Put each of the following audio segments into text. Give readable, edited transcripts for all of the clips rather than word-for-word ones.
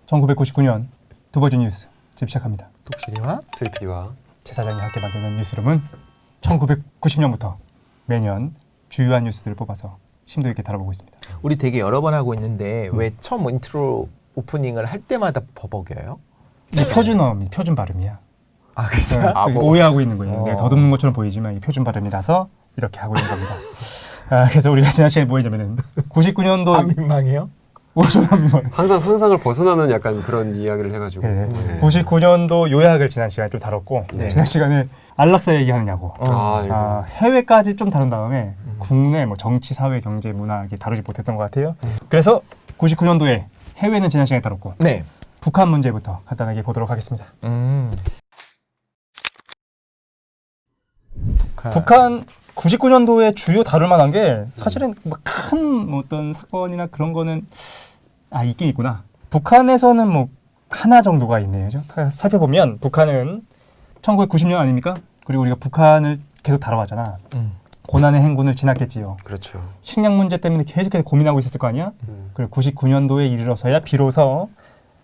1999년 두 번째 뉴스 지금 시작합니다. 독실이와 슬피디와 제 사장이 함께 만드는 뉴스룸은 1990년부터 매년 주요한 뉴스들을 뽑아서 심도 있게 다뤄보고 있습니다. 우리 되게 여러 번 하고 있는데 왜 처음 인트로 오프닝을 할 때마다 버벅여요? 이게 표준어미, 표준 발음이야. 아 그렇죠? 오해하고 있는 거예요. 내가 더듬는 것처럼 보이지만 이 표준 발음이라서 이렇게 하고 있는 겁니다. 그래서 우리가 지난 시간에 뭐 했냐면은 99년도 안 민망해요? 항상 상상을 벗어나는 약간 그런 이야기를 해가지고 네. 99년도 요약을 지난 시간에 좀 다뤘고 네. 지난 시간에 안락사 얘기하느냐고 이거. 해외까지 좀 다룬 다음에 국내 뭐 정치, 사회, 경제, 문화 이렇게 다루지 못했던 것 같아요. 그래서 99년도에 해외는 지난 시간에 다뤘고 네. 북한 문제부터 간단하게 보도록 하겠습니다. 북한 99년도에 주요 다룰 만한 게 사실은 큰 어떤 사건이나 그런 거는 있긴 있구나. 북한에서는 뭐 하나 정도가 있네요. 살펴보면 북한은 1990년 아닙니까? 그리고 우리가 북한을 계속 다뤄왔잖아. 고난의 행군을 지났겠지요. 그렇죠. 식량 문제 때문에 계속해서 고민하고 있었을 거 아니야? 그리고 99년도에 이르러서야 비로소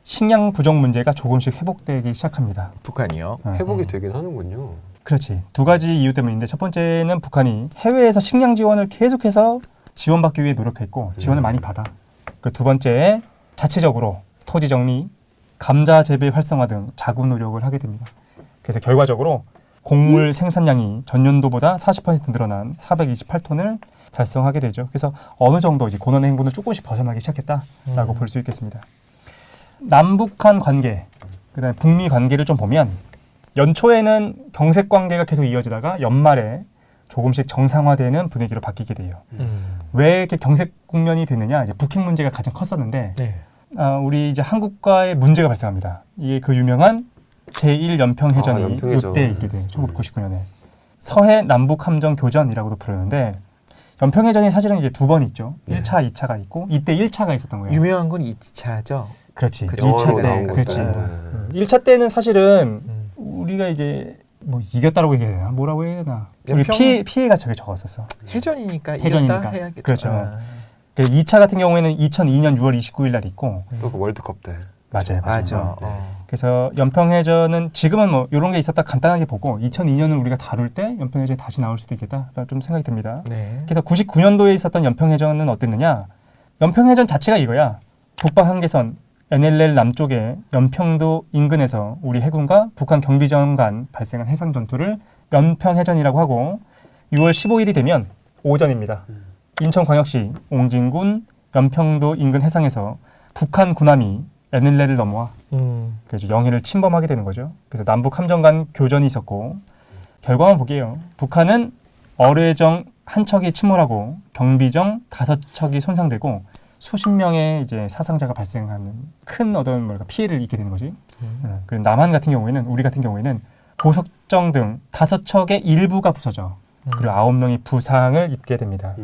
식량 부족 문제가 조금씩 회복되기 시작합니다. 북한이요? 회복이 되긴 하는군요. 그렇지. 두 가지 이유 때문인데 첫 번째는 북한이 해외에서 식량 지원을 계속해서 지원받기 위해 노력했고 지원을 많이 받아. 그리고 두 번째 자체적으로 토지 정리, 감자 재배 활성화 등 자구 노력을 하게 됩니다. 그래서 결과적으로 곡물 생산량이 전년도보다 40% 늘어난 428톤을 달성하게 되죠. 그래서 어느 정도 이제 고난의 행군을 조금씩 벗어나기 시작했다라고 볼 수 있겠습니다. 남북한 관계, 그다음에 북미 관계를 좀 보면 연초에는 경색 관계가 계속 이어지다가 연말에 조금씩 정상화되는 분위기로 바뀌게 돼요. 왜 이렇게 경색 국면이 됐느냐? 이제 북핵 문제가 가장 컸었는데 네. 우리 이제 한국과의 문제가 발생합니다. 이게 그 유명한 제1연평해전이 연평해전. 이때 있게 돼요. 1999년에 서해 남북 함정 교전이라고도 부르는데 연평해전이 사실은 이제 두 번 있죠. 네. 1차, 2차가 있고 이때 1차가 있었던 거예요. 유명한 건 2차죠? 그렇지. 그쵸. 2차 영화로 때. 나온 그렇지. 것들. 1차 때는 사실은 우리가 이제 뭐 이겼다고 얘기해야 되나? 뭐라고 해야 되나? 우리 피해가 저게 적었었어. 해전이니까 해전이니까. 이겼다 해야겠죠. 그렇죠. 2차 같은 경우에는 2002년 6월 29일 날 있고 또 그 월드컵 때. 맞아요. 맞아. 그래서 연평해전은 지금은 뭐 이런 게 있었다 간단하게 보고 2002년을 우리가 다룰 때 연평해전이 다시 나올 수도 있겠다 좀 생각이 듭니다. 네. 그래서 99년도에 있었던 연평해전은 어땠느냐? 연평해전 자체가 이거야. 북방 한계선 NLL 남쪽의 연평도 인근에서 우리 해군과 북한 경비정 간 발생한 해상 전투를 연평해전이라고 하고 6월 15일이 되면 오전입니다. 인천광역시 옹진군 연평도 인근 해상에서 북한 군함이 NLL을 넘어와 그래서 영해를 침범하게 되는 거죠. 그래서 남북 함정 간 교전이 있었고 결과만 보게요. 북한은 어뢰정 한 척이 침몰하고 경비정 5척이 손상되고 수십 명의 이제 사상자가 발생하는 큰 어떤 피해를 입게 되는 거지. 그리고 남한 같은 경우에는 우리 같은 경우에는 고석정 등 5척의 일부가 부서져. 그리고 9명이 부상을 입게 됩니다.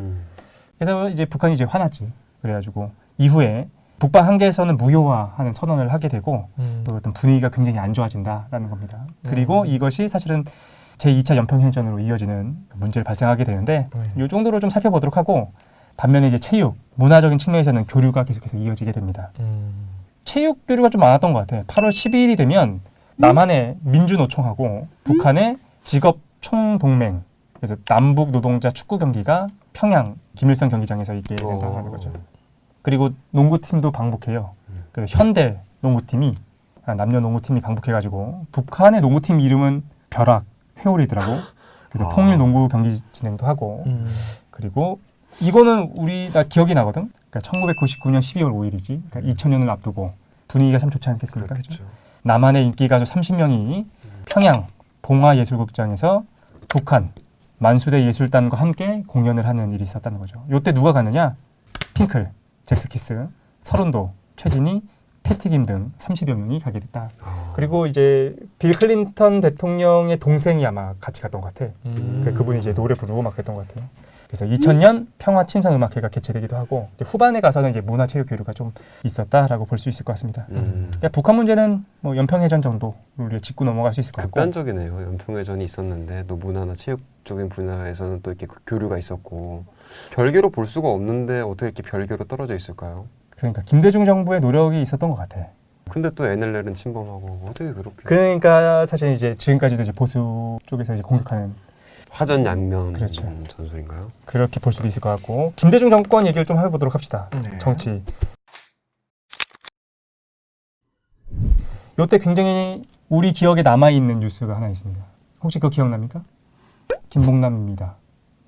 그래서 이제 북한이 이제 화났지. 그래가지고 이후에 북방 한계에서는 무효화하는 선언을 하게 되고 또 어떤 분위기가 굉장히 안 좋아진다라는 겁니다. 그리고 이것이 사실은 제2차 연평해전으로 이어지는 문제를 발생하게 되는데 이 정도로 좀 살펴보도록 하고 반면에 이제 체육, 문화적인 측면에서는 교류가 계속해서 이어지게 됩니다. 체육 교류가 좀 많았던 것 같아요. 8월 12일이 되면 남한의 민주노총하고 북한의 직업총동맹, 그래서 남북 노동자 축구 경기가 평양 김일성 경기장에서 있게 된다는 거죠. 그리고 농구팀도 방북해요. 그래서 현대 농구팀이 남녀 농구팀이 방북해가지고 북한의 농구팀 이름은 벼락 회오리더라고. 그리고 통일 농구 경기 진행도 하고 그리고 이거는 나 기억이 나거든. 그러니까 1999년 12월 5일이지. 그러니까 2000년을 앞두고 분위기가 참 좋지 않겠습니까? 그렇죠? 남한의 인기 가수 30명이 평양 봉화예술극장에서 북한 만수대 예술단과 함께 공연을 하는 일이 있었다는 거죠. 이때 누가 갔느냐? 핑클, 잭스키스, 서른도, 최진희, 패티김 등 30여 명이 가게 됐다. 그리고 이제 빌 클린턴 대통령의 동생이 아마 같이 갔던 것 같아. 그분이 이제 노래 부르고 막 그랬던 것 같아요. 그래서 2000년 평화 친선 음악회가 개최되기도 하고 후반에 가서는 이제 문화 체육 교류가 좀 있었다라고 볼 수 있을 것 같습니다. 그러니까 북한 문제는 뭐 연평해전 정도 우리가 짚고 넘어갈 수 있을 것 같고. 극단적이네요. 연평해전이 있었는데 또 문화나 체육적인 분야에서는 또 이렇게 교류가 있었고 별개로 볼 수가 없는데 어떻게 이렇게 별개로 떨어져 있을까요? 그러니까 김대중 정부의 노력이 있었던 것 같아. 근데 또 NLL은 침범하고 어떻게 그렇게 그러니까 사실 이제 지금까지도 이제 보수 쪽에서 이제 공격하는 화전양면 그렇죠. 전술인가요? 그렇게 볼 수도 있을 것 같고 김대중 정권 얘기를 좀 해보도록 합시다. 네. 정치. 요때 굉장히 우리 기억에 남아있는 뉴스가 하나 있습니다. 혹시 그거 기억납니까? 김봉남입니다.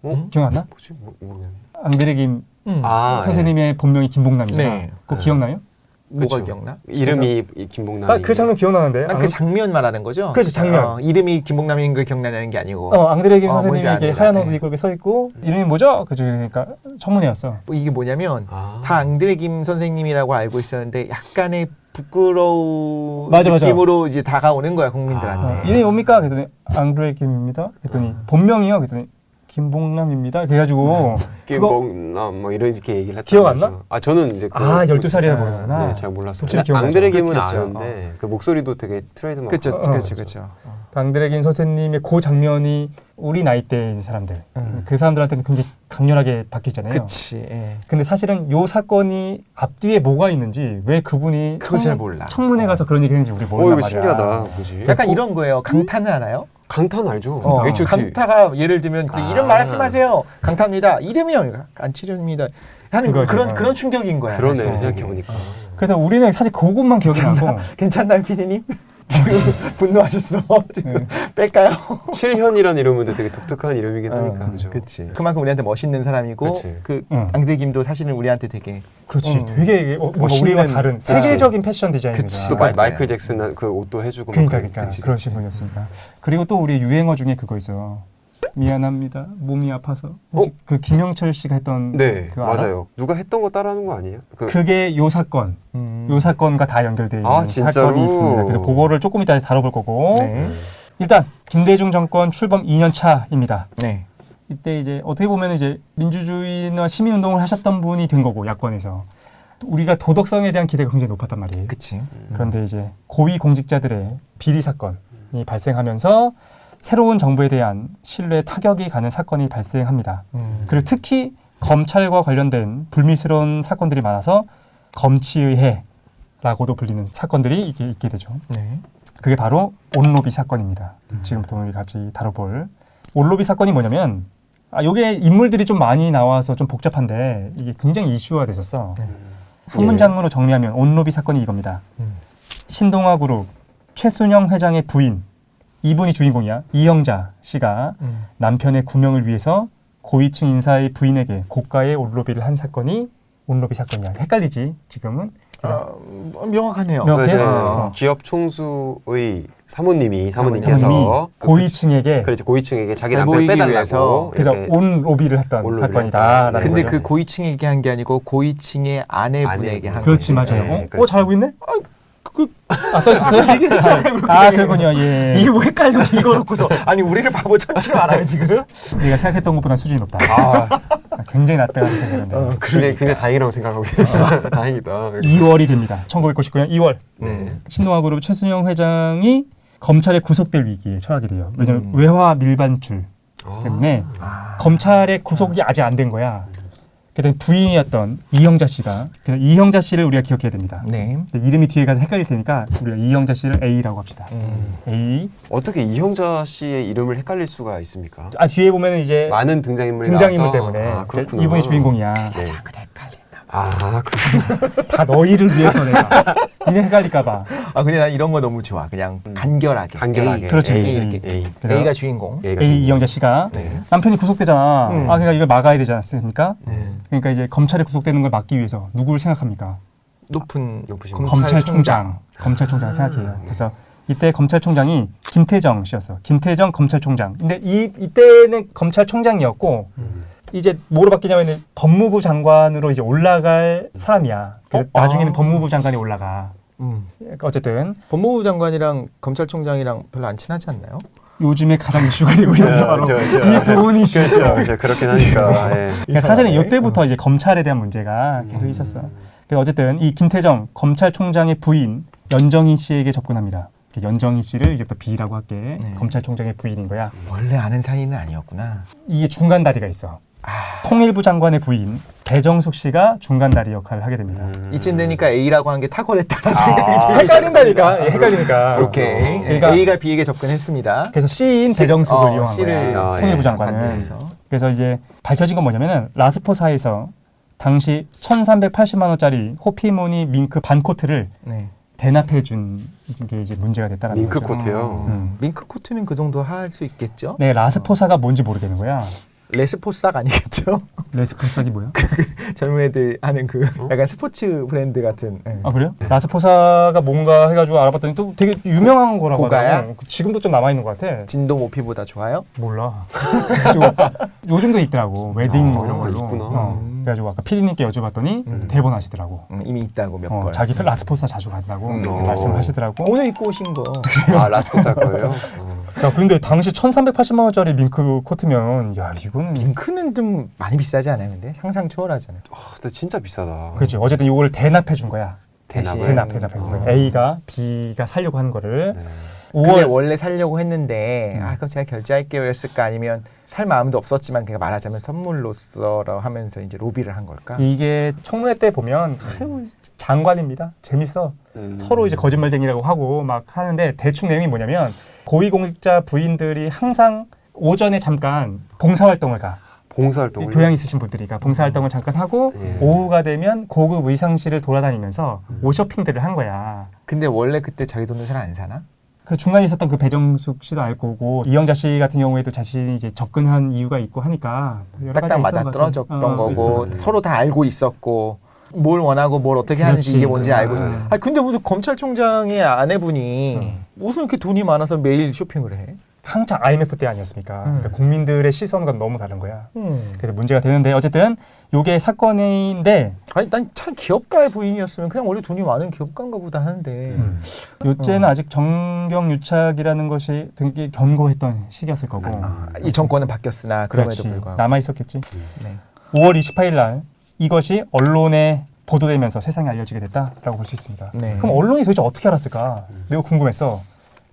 어? 기억 안 나? 뭐지? 모르겠네. 앙드레 김 아, 선생님의 본명이 김봉남이다. 네. 그거 네. 기억나요? 뭐가 그쵸. 기억나? 이름이 김봉남이. 아, 그 장면 기억나는데. 난 그 장면 말하는 거죠? 그렇지, 장면. 이름이 김봉남인 거 기억나는 게 아니고 앙드레 김 뭔지 선생님이 이게 압니다. 하얀 옷 네. 입고 이렇게 서 있고 이름이 뭐죠? 그러니까 청문회였어. 이게 뭐냐면 아. 다 앙드레 김 선생님이라고 알고 있었는데 약간의 부끄러운 맞아. 느낌으로 이제 다가오는 거야 국민들한테. 이름이 뭡니까? 그랬더니 앙드레 김입니다. 그랬더니 본명이요. 그랬더니 김봉남입니다. 그래가지고 그거 김봉남 뭐 이렇게 얘기를 했던 기억 안 거죠. 나? 아 저는 이제 아, 그걸 12살이라 모르- 모르구나. 네, 잘 몰랐어요. 독실히 기억나죠. 앙드레 김은 그렇죠. 아는데 그 목소리도 되게 트레이드마크. 그렇죠, 그렇죠, 그렇죠. 앙드레 김 선생님의 그 장면이 우리 나이대인 사람들 그 사람들한테는 굉장히 강렬하게 박히잖아요. 그렇지. 예. 근데 사실은 요 사건이 앞뒤에 뭐가 있는지 왜 그분이 그걸 잘 몰라. 청문회 가서 그런 얘기 했는지 우리 모른단 이거 말이야. 신기하다. 뭐지? 약간 이런 거예요. 강타는 알아요? 강탄 알죠? H.O.T. 강타가 예를 들면 그 이름 말씀하세요. 강타입니다. 이름이요. 안치료입니다. 하는 그거죠. 그런 충격인 거야. 그러네 사실. 생각해보니까. 그래서 우리는 사실 그것만 기억이 나고 괜찮나요, 피디님? 지금 분노하셨어. 지금 네. 뺄까요? 칠현이란 이름은 되게 독특한 이름이긴 하니까 그죠? 그렇지. 그만큼 우리한테 멋있는 사람이고 그치. 그 응. 앙드레 김도 사실은 우리한테 되게 그렇지 되게 뭔가 멋있는- 우리와 다른 세계적인 패션 디자인이다. 그치. 또 맞아요. 마이클 잭슨 그 옷도 해주고 그러니까, 막 그치, 그러신 분이었으니까. 그리고 또 우리 유행어 중에 그거 있어요. 미안합니다. 몸이 아파서. 혹시 그 김영철 씨가 했던 네 그거 알아? 맞아요. 누가 했던 거 따라하는 거 아니에요? 그게 요 사건, 요 사건과 다 연결되어 있는 아, 진짜로? 사건이 있습니다. 그래서 그거를 조금 이따 다뤄볼 거고. 네. 일단 김대중 정권 출범 2년 차입니다. 네. 이때 이제 어떻게 보면 이제 민주주의나 시민운동을 하셨던 분이 된 거고 야권에서 우리가 도덕성에 대한 기대가 굉장히 높았단 말이에요. 그치. 그런데 이제 고위 공직자들의 비리 사건이 발생하면서 새로운 정부에 대한 신뢰 타격이 가는 사건이 발생합니다. 그리고 특히 검찰과 관련된 불미스러운 사건들이 많아서 검치의회라고도 불리는 사건들이 이게 있게 되죠. 네. 그게 바로 온로비 사건입니다. 지금부터 우리 같이 다뤄볼 온로비 사건이 뭐냐면 요게 인물들이 좀 많이 나와서 좀 복잡한데 이게 굉장히 이슈화 됐었어. 한 문장으로 정리하면 온로비 사건이 이겁니다. 신동아 그룹 최순영 회장의 부인 이분이 주인공이야. 이영자 씨가 남편의 구명을 위해서 고위층 인사의 부인에게 고가의 온로비를 한 사건이 온로비 사건이야. 헷갈리지 지금은? 명확하네요. 명확해? 그래서 기업 총수의 사모님께서 그 고위층에게 그렇지 고위층에게 자기 잘 남편 보이기 빼달라고 위해서 그래서 이렇게 온로비를 했던 온로비를 사건이다라는 근데 거죠. 그 고위층에게 한 게 아니고 고위층의 아내분에게 한 그렇지 거지. 맞아요. 네, 어? 그렇지. 잘 알고 있네? 써 있었어요? 아 그렇군요. 예. 이게 뭐 헷갈려 이거 놓고서 아니 우리를 바보 천치로 알아요 지금? 네가 생각했던 것보다 수준이 높다. 아 굉장히 낮다고 생각했는데. 굉장히 다행이라고 생각하고 계시죠. 다행이다. 2월이 됩니다. 1999년 2월. 네. 신동아그룹 최순영 회장이 검찰에 구속될 위기에 처하게 돼요. 왜냐하면 외화 밀반출 때문에 검찰의 구속이 아직 안 된 거야. 그때 부인이었던 이영자 씨가 이영자 씨를 우리가 기억해야 됩니다. 네. 근데 이름이 뒤에 가서 헷갈릴 테니까 우리가 이영자 씨를 A라고 합시다. A. 어떻게 이형자 씨의 이름을 헷갈릴 수가 있습니까? 뒤에 보면은 이제 많은 등장인물이 등장인물 나와서? 때문에 아, 그렇구나. 이분이 주인공이야. 네. 헷갈린다. 아 그렇구나. 다 너희를 위해서 내가 니네 헷갈릴까봐. 근데 난 이런 거 너무 좋아. 그냥 간결하게. 간결하게. A. 그렇지. A 이렇게. A. 그래서 A가 주인공. A가 A 주인공. 이영자 씨가 네. 남편이 구속되잖아. 그러니까 이걸 막아야 되지 않습니까? 네. 그러니까 이제 검찰에 구속되는 걸 막기 위해서 누구를 생각합니까? 높으신 검찰총장 생각해요. 그래서 이때 검찰총장이 김태정 씨였어. 김태정 검찰총장. 근데 이때는 검찰총장이었고 이제 뭐로 바뀌냐면 법무부 장관으로 이제 올라갈 사람이야. 그래서 나중에는 법무부 장관이 올라가. 어쨌든 법무부 장관이랑 검찰총장이랑 별로 안 친하지 않나요? 요즘에 가장 이슈가 되고 있는 게 바로 이 두 이슈죠. 그렇죠. 그렇긴 하니까. 예. 그러니까 사실은 이때부터 이제 검찰에 대한 문제가 계속 있었어. 그래서 어쨌든 이 김태정 검찰총장의 부인 연정인 씨에게 접근합니다. 연정인 씨를 이제부터 B라고 할게. 검찰총장의 부인인 거야. 원래 아는 사이는 아니었구나. 이게 중간 다리가 있어. 통일부 장관의 부인 배정숙 씨가 중간다리 역할을 하게 됩니다. 이쯤 되니까 A라고 한 게 탁월했다는 생각이 들어요. 헷갈린다니까. 헷갈리니까. 오케이. 그러니까 A가 B에게 접근했습니다. 그래서 C인 배정숙을 이용한 C를 거예요. 예. 통일부 장관은. 반대해서. 그래서 이제 밝혀진 건 뭐냐면은 라스포사에서 당시 1,380만 원짜리 호피무늬 밍크 반코트를 네. 대납해 준 게 이제 문제가 됐다는 밍크 거죠. 코트요. 밍크 코트는 그 정도 할 수 있겠죠? 네, 라스포사가 뭔지 모르겠는 거야. 레스포싹 아니겠죠? 레스포사기 뭐야? 젊은 애들 하는 그 어? 약간 스포츠 브랜드 같은. 네. 아 그래요? 라스포사가 뭔가 해가지고 알아봤더니 또 되게 유명한 거라고 고가야? 하더라고. 지금도 좀 남아 있는 것 같아. 진도 모피보다 좋아요? 몰라. 그래가지고 요즘도 있더라고. 웨딩 뭐 이런 아, 걸로. 있구나. 그래가지고 아까 피디님께 여쭤봤더니 대본하시더라고. 이미 있다고 몇 번. 자기 라스포사 자주 간다고 어. 말씀하시더라고. 오늘 입고 오신 거. 아 라스포스 할 거예요? 야, 근데 당시 1,380만 원짜리 밍크 코트면 야 이거는 밍크는 좀 많이 비싸지 않아요? 근데 상상 초월하잖아요. 근데 진짜 비싸다. 그렇지. 어쨌든 이거를 대납해 준 거야. 대납을? 대납해 준 거야. A가 B가 살려고 하는 거를 네. 그게 5월 원래 살려고 했는데 아 그럼 제가 결제할게요였을까 아니면 살 마음도 없었지만 그냥 말하자면 선물로서라 하면서 이제 로비를 한 걸까? 이게 청문회 때 보면 아유, 장관입니다. 재밌어. 서로 이제 거짓말쟁이라고 하고 막 하는데 대충 내용이 뭐냐면 고위공직자 부인들이 항상 오전에 잠깐 봉사활동을 가. 봉사활동을 교양 있으신 분들이가 봉사활동을 잠깐 하고 예. 오후가 되면 고급 의상실을 돌아다니면서 옷쇼핑들을 한 거야. 근데 원래 그때 자기 돈을 잘 안 사나? 그 중간에 있었던 그 배정숙 씨도 알 거고 이영자 씨 같은 경우에도 자신이 이제 접근한 이유가 있고 하니까 여러 가지 딱딱 있었던 맞아 것 떨어졌던 같아요. 거고 있었던 서로 다 알고 있었고 뭘 원하고 뭘 어떻게 하는지 그렇지. 이게 뭔지 알고 있어. 음. 아 근데 무슨 검찰총장의 아내분이 무슨 이렇게 돈이 많아서 매일 쇼핑을 해? 한창 IMF 때 아니었습니까? 그러니까 국민들의 시선과 너무 다른 거야. 그래서 문제가 되는데 어쨌든 요게 사건인데 아니 난 참 기업가의 부인이었으면 그냥 원래 돈이 많은 기업가인가 보다 하는데 요때는 아직 정경유착이라는 것이 되게 견고했던 시기였을 거고 이 정권은 바뀌었으나 그럼에도 그렇지. 불구하고 남아 있었겠지. 네. 5월 28일 날 이것이 언론에 보도되면서 세상에 알려지게 됐다라고 볼 수 있습니다. 네. 그럼 언론이 도대체 어떻게 알았을까? 매우 궁금했어.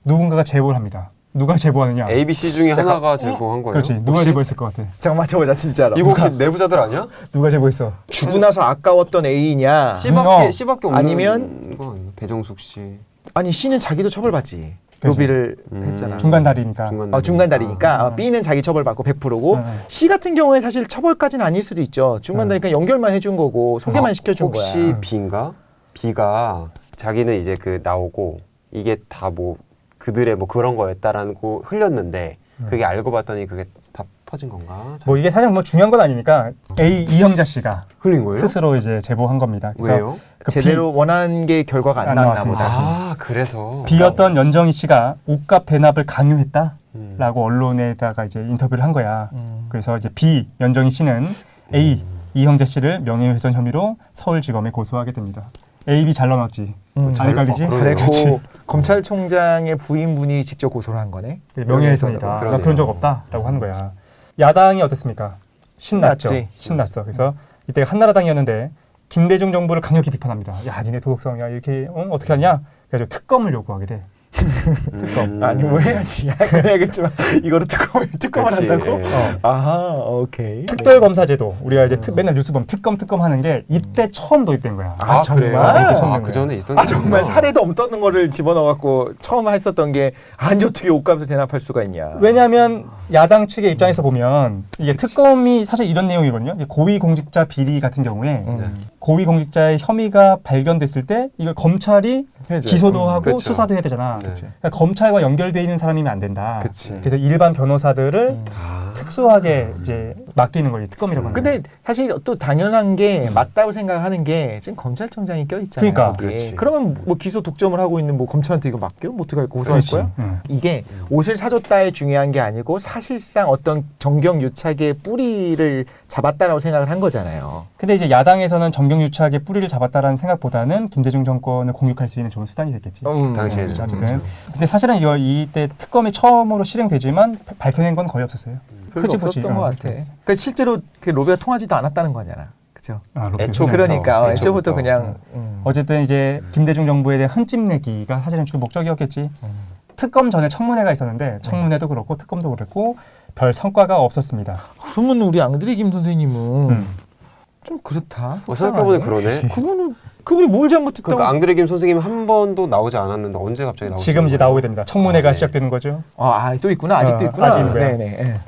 누군가가 제보를 합니다. 누가 제보하느냐? A, B, C 중에 하나가 제보한 거예요? 그렇지. 누가 제보했을 것 같아? 잠깐 맞춰보자 진짜로. 이거 혹시 내부자들 아니야? 누가 제보했어? 주고 나서 아까웠던 A냐? C밖에 없는 아니면- 거 아니에요? 배정숙 씨 아니 C는 자기도 처벌받지. 그렇죠. 로비를 했잖아. 중간다리니까. 중간다리니까 B는 자기 처벌받고 100%고 C 같은 경우에 사실 처벌까지는 아닐 수도 있죠. 중간다리니까 연결만 해준 거고 소개만 시켜준 거야. 혹시 B인가? B가 자기는 이제 그 나오고 이게 다 뭐 그들의 뭐 그런 거였다라고 흘렸는데 그게 알고 봤더니 그게 다 퍼진 건가? 뭐 이게 사실 뭐 중요한 건 아니니까 A 이형자 씨가 흘린 거예요? 스스로 이제 제보한 겁니다. 그래서 왜요? 그 제대로 원하는 게 결과가 안 안 나왔나 나왔습니다. 보다. 아 그래서 B였던 연정희 씨가 옷값 대납을 강요했다라고 음. 언론에다가 이제 인터뷰를 한 거야. 그래서 이제 B 연정희 씨는 A 이형자 씨를 명예훼손 혐의로 서울지검에 고소하게 됩니다. A, B 잘 넣었지. 잘 헷갈리지? 그러네요. 잘했고 검찰총장의 부인분이 직접 고소를 한 거네. 명예훼손이다. 그러네요. 나 그런 적 없다라고 하는 거야. 야당이 어땠습니까? 신났죠. 신났지. 신났어. 그래서 이때가 한나라당이었는데 김대중 정부를 강력히 비판합니다. 야, 니네 도덕성이야 이렇게 어떻게 하냐? 그래서 특검을 요구하게 돼. 아니 뭐 해야지. 그래야겠지만 이거를 특검을 그렇지, 한다고? 예. 아하 오케이. 특별검사제도 우리가 이제 맨날 뉴스 보면 특검 하는 게 이때 처음 도입된 거야. 아, 그래요? 정말? 아, 그 전에 있던 아 정말 사례도 없던 거를 집어넣어갖고 처음 했었던 게 아니 어떻게 옷값을 대납할 수가 있냐. 왜냐하면 야당 측의 입장에서 보면 이게 특검이 사실 이런 내용이거든요. 고위공직자 비리 같은 경우에 고위공직자의 혐의가 발견됐을 때 이걸 검찰이 해야죠. 기소도 하고 그렇죠. 수사도 해야 되잖아. 네. 그러니까 검찰과 연결돼 있는 사람이면 안 된다. 그치. 그래서 일반 변호사들을 아. 특수하게 이제 맡기는 걸 특검이라고 하는 거예요. 근데 사실 또 당연한 게 맞다고 생각하는 게 지금 검찰총장이 껴있잖아요. 그러니까. 거기에. 그렇지. 그러면 뭐 기소 독점을 하고 있는 뭐 검찰한테 이거 맡겨? 뭐 어떻게 할 거 고소할 거야? 이게 옷을 사줬다에 중요한 게 아니고 사실상 어떤 정경유착의 뿌리를 잡았다라고 생각을 한 거잖아요. 근데 이제 야당에서는 정경유착의 뿌리를 잡았다라는 생각보다는 김대중 정권을 공격할 수 있는 좋은 수단이 됐겠지. 당시에는. 어쨌든. 근데 사실은 이때 특검이 처음으로 실행되지만 밝혀낸 건 거의 없었어요. 별로 흐지부지. 없었던 것 같아. 그러니까 실제로 그 로비가 통하지도 않았다는 거잖아. 그죠? 애초 그러니까 애초부터. 애초부터 그냥 어쨌든 이제 김대중 정부에 대한 흔집 내기가 사실은 주 목적이었겠지. 특검 전에 청문회가 있었는데 청문회도 그렇고 특검도 그랬고 별 성과가 없었습니다. 그러면 우리 앙드레 김 선생님은 좀 그렇다. 생각해보니 그러네. 그분이 뭘 잘못했다고? 그러니까 앙드레 김 선생님 한 번도 나오지 않았는데 언제 갑자기 나오지? 지금 이제 나오게 됩니다. 청문회가 네. 시작되는 거죠. 또 있구나. 아직도 있구나. 아직 있는 거야. 네네.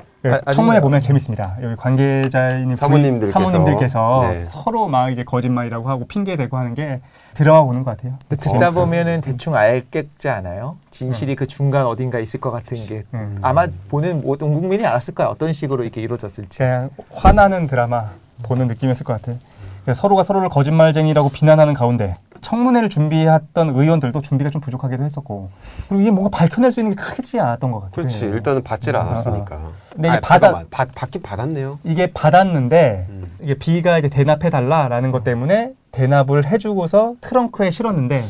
청문회 보면 재밌습니다. 여기 관계자인 사모님들께서 네. 서로 막 이제 거짓말이라고 하고 핑계 대고 하는 게 드라마 보는 것 같아요. 근데 듣다 보면은 대충 알겠지 않아요? 진실이 그 중간 어딘가 있을 것 같은 게 아마 보는 모든 국민이 알았을 거야. 어떤 식으로 이렇게 이루어졌을지. 그냥 화나는 드라마 보는 느낌이었을 것 같아요. 서로가 서로를 거짓말쟁이라고 비난하는 가운데 청문회를 준비했던 의원들도 준비가 좀 부족하기도 했었고, 그리고 이게 뭔가 밝혀낼 수 있는 게 크지 않았던 것 같아요. 그렇지. 일단은 받질 않았으니까. 근데 이게 받긴 받았네요. 이게 받았는데 이게 B가 이제 대납해달라라는 것 때문에 대납을 해주고서 트렁크에 실었는데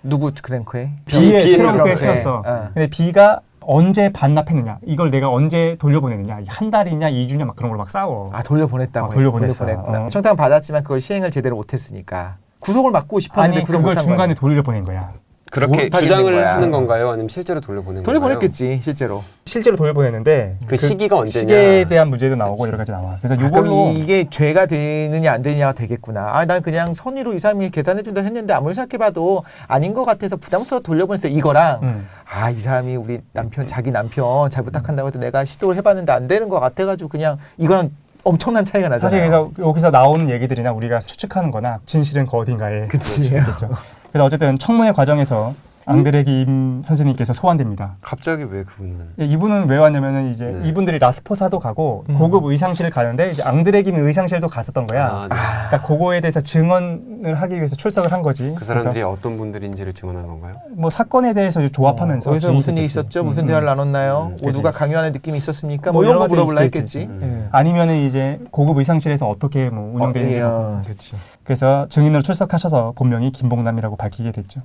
누구 트렁크에? B의 트렁크에 실었어. 어. 근데 B가 언제 반납했느냐, 이걸 내가 언제 돌려보내느냐, 한 달이냐 2주냐 막 그런 걸로 막 싸워. 돌려보냈다고. 돌려보냈구나. 청탁은 받았지만 그걸 시행을 제대로 못했으니까 구속을 막고 싶었는데 아니 구속 그걸 못한 중간에 거야. 돌려보낸 거야. 그렇게 못하게 주장을 된 거야. 하는 건가요? 아니면 실제로 돌려보낸 건가요? 돌려보냈겠지 실제로. 실제로 돌려보냈는데 그 시기가 언제냐? 시기에 대한 문제도 나오고 그치. 여러 가지 나와. 그래서 그럼 이걸로 이게 죄가 되느냐 안 되느냐가 되겠구나. 난 그냥 선의로 이 사람이 계산해준다 했는데 아무리 생각해봐도 아닌 것 같아서 부담스러워 돌려보냈어. 이거랑 이 사람이 우리 남편 자기 남편 잘 부탁한다고 해도 내가 시도를 해봤는데 안 되는 것 같아가지고 그냥 이거랑 엄청난 차이가 나잖아요. 사실 그래서 여기서 나오는 얘기들이나 우리가 추측하는 거나 진실은 그 어딘가에 그치. 있겠죠. 그래서 어쨌든 청문회 과정에서 앙드레 김 선생님께서 소환됩니다. 갑자기 왜 그분은? 이분은 왜 왔냐면은 이제 네. 이분들이 라스포사도 가고 고급 의상실 가는데 이제 앙드레 김 의상실도 갔었던 거야. 네. 그러니까 그거에 대해서 증언을 하기 위해서 출석을 한 거지. 그 사람들이 어떤 분들인지를 증언한 건가요? 뭐 사건에 대해서 조합하면서 거기서 무슨 일이 있었죠? 무슨 대화를 나눴나요? 누가 강요하는 느낌이 있었습니까? 뭐 이런 거 물어볼라 했겠지. 아니면은 이제 고급 의상실에서 어떻게 뭐 운영되는지. 그렇지. 그래서 증인으로 출석하셔서 본명이 김봉남이라고 밝히게 됐죠.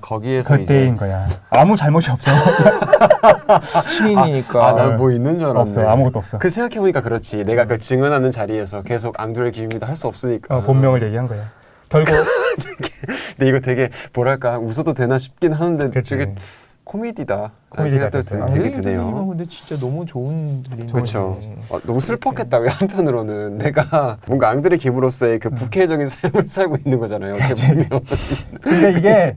거기에서 그때인 거야. 아무 잘못이 없어. 신인이니까. 난 뭐 있는 줄 알았네. 없어. 아무것도 없어. 그 생각해보니까 그렇지. 내가 그 증언하는 자리에서 계속 앙드레 김입니다 할 수 없으니까. 본명을 얘기한 거야. 결국 근데 이거 되게 뭐랄까 웃어도 되나 싶긴 하는데 그치. 되게 코미디다. 코미디 생각도 같았어요. 되게 드네요. 근데 진짜 너무 좋은 일인 그렇죠. 거지. 너무 슬펐겠다. 왜 한편으로는 내가 뭔가 앙드레 김으로서의 그 부캐적인 삶을 살고 있는 거잖아요. 어떻게 보면. 근데 이게